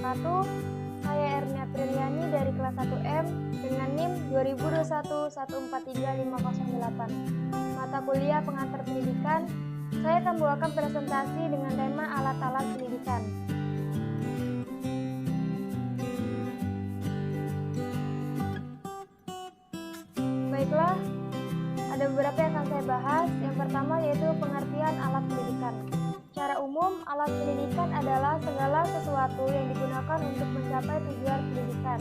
wabarakatuh. Saya Ernia Priliani dari kelas 1M dengan NIM 2021143508. Mata kuliah pengantar pendidikan, saya akan membawakan presentasi dengan tema alat-alat pendidikan. Baiklah, ada beberapa yang akan saya bahas. Yang pertama yaitu pengertian alat pendidikan. Secara umum, alat pendidikan adalah segala sesuatu yang digunakan untuk mencapai tujuan pendidikan.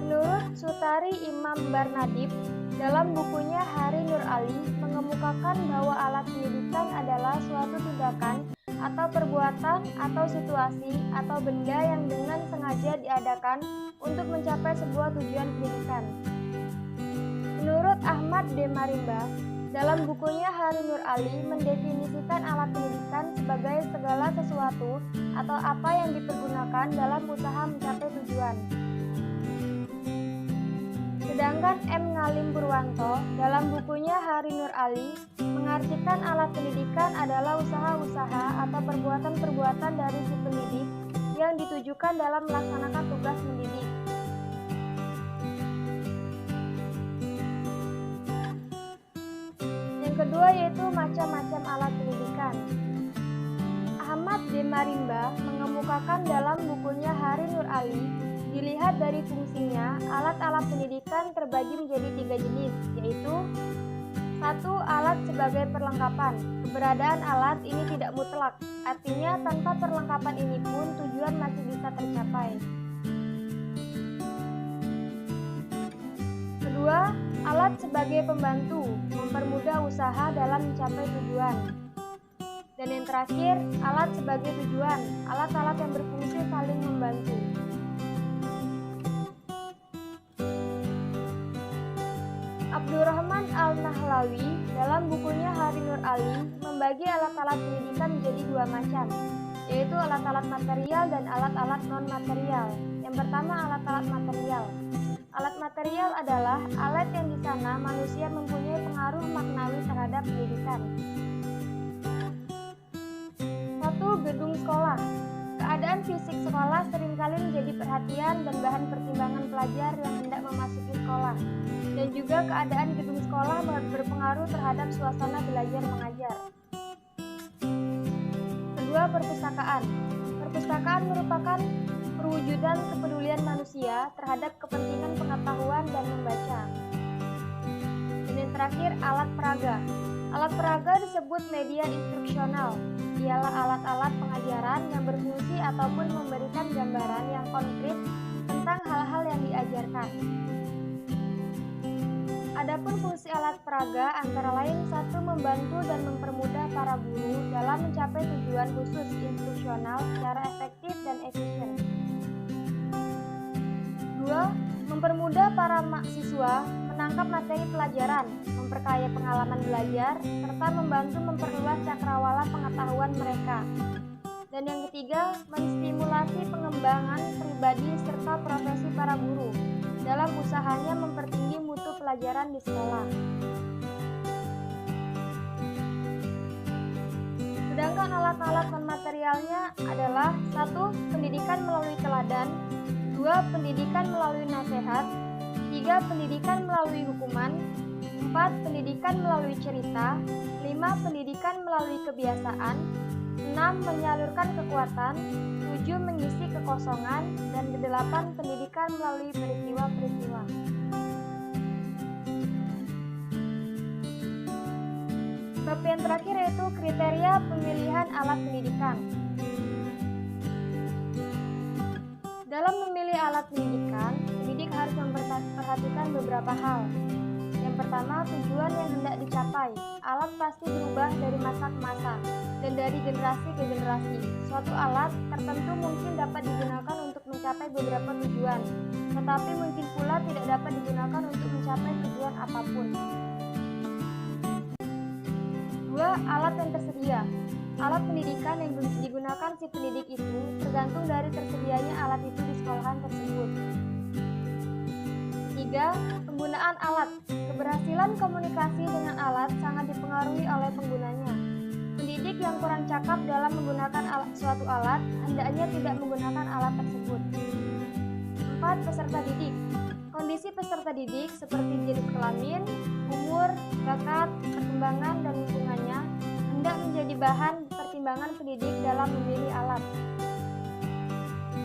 Menurut Sutari Imam Barnadib, dalam bukunya Hari Nur Ali mengemukakan bahwa alat pendidikan adalah suatu tindakan atau perbuatan atau situasi atau benda yang dengan sengaja diadakan untuk mencapai sebuah tujuan pendidikan. Menurut Ahmad D. Marimba, dalam bukunya Hari Nur Ali mendefinisikan alat pendidikan sebagai segala sesuatu atau apa yang dipergunakan dalam usaha mencapai tujuan. Sedangkan M. Ngalim Purwanto dalam bukunya Hari Nur Ali mengartikan alat pendidikan adalah usaha-usaha atau perbuatan-perbuatan dari si pendidik yang ditujukan dalam melaksanakan tugas mendidik. Kedua yaitu macam-macam alat pendidikan. Ahmad D. Marimba mengemukakan dalam bukunya Hari Nur Ali, dilihat dari fungsinya, alat-alat pendidikan terbagi menjadi 3 jenis, yaitu 1. Alat sebagai perlengkapan. Keberadaan alat ini tidak mutlak, artinya tanpa perlengkapan ini pun tujuan masih bisa tercapai. Kedua, alat sebagai pembantu, mempermudah usaha dalam mencapai tujuan. Dan yang terakhir, alat sebagai tujuan, alat-alat yang berfungsi saling membantu. Abdurrahman Al-Nahlawi dalam bukunya Hari Nur Ali membagi alat-alat pendidikan menjadi 2 macam, yaitu alat-alat material dan alat-alat non-material. Yang pertama, alat-alat material. Alat material adalah alat yang di sana manusia mempunyai pengaruh maknawi terhadap pendidikan. 1. Gedung sekolah. Keadaan fisik sekolah seringkali menjadi perhatian dan bahan pertimbangan pelajar yang hendak memasuki sekolah. Dan juga keadaan gedung sekolah berpengaruh terhadap suasana belajar mengajar. Kedua, perpustakaan. Perpustakaan merupakan perwujudan kepedulian manusia terhadap kepentingan pengetahuan dan membaca. Dan yang terakhir, alat peraga. Alat peraga disebut media instruksional. Ialah alat-alat pengajaran yang berfungsi ataupun memberikan gambaran yang konkret tentang hal-hal yang diajarkan. Adapun fungsi alat peraga antara lain 1. Membantu dan mempermudah para guru dalam mencapai tujuan khusus instruksional secara efektif dan efisien. 2. Mempermudah para mahasiswa menangkap materi pelajaran, memperkaya pengalaman belajar, serta membantu memperluas cakrawala pengetahuan mereka. Dan yang ketiga, menstimulasi pengembangan pribadi serta profesi para guru dalam usahanya mempertinggi mutu pelajaran di sekolah. Sedangkan alat-alat non-materialnya adalah 1. Pendidikan melalui teladan, 2. Pendidikan melalui nasihat, 3. Pendidikan melalui hukuman, 4. Pendidikan melalui cerita, 5. Pendidikan melalui kebiasaan, 6. Menyalurkan kekuatan, 7. Mengisi kekosongan, dan 8. Pendidikan melalui peristiwa-peristiwa. Bab yang terakhir yaitu kriteria pemilihan alat pendidikan. Dalam memilih alat pendidikan, pendidik harus memperhatikan beberapa hal. Yang pertama, tujuan yang hendak dicapai. Alat pasti berubah dari masa ke masa dan dari generasi ke generasi. Suatu alat tertentu mungkin dapat digunakan untuk mencapai beberapa tujuan, tetapi mungkin pula tidak dapat digunakan untuk mencapai tujuan apapun. 2. Alat yang tersedia. Alat pendidikan yang digunakan si pendidik itu tergantung dari tersedianya alat itu di sekolahan tersebut. 3. Penggunaan alat. Keberhasilan komunikasi dengan alat sangat dipengaruhi oleh penggunanya. Pendidik pendidik yang kurang cakap dalam menggunakan suatu alat, hendaknya tidak menggunakan alat tersebut. 4. Peserta didik. Kondisi peserta didik seperti jenis kelamin, umur, bakat, perkembangan, dan lingkungannya hendak menjadi bahan pertimbangan pendidik dalam memilih alat.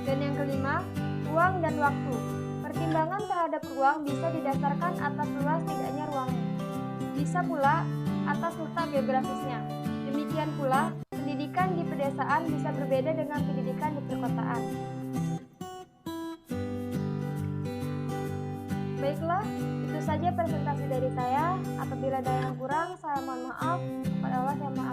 Dan yang kelima, ruang dan waktu. Pertimbangan terhadap ruang bisa didasarkan atas luas tidaknya ruangnya. Bisa pula atas letak geografisnya. Demikian pula, pendidikan di pedesaan bisa berbeda dengan pendidikan di perkotaan. Baiklah, itu saja presentasi dari saya. Apabila ada yang kurang, saya mohon maaf. Kepada Allah saya maaf.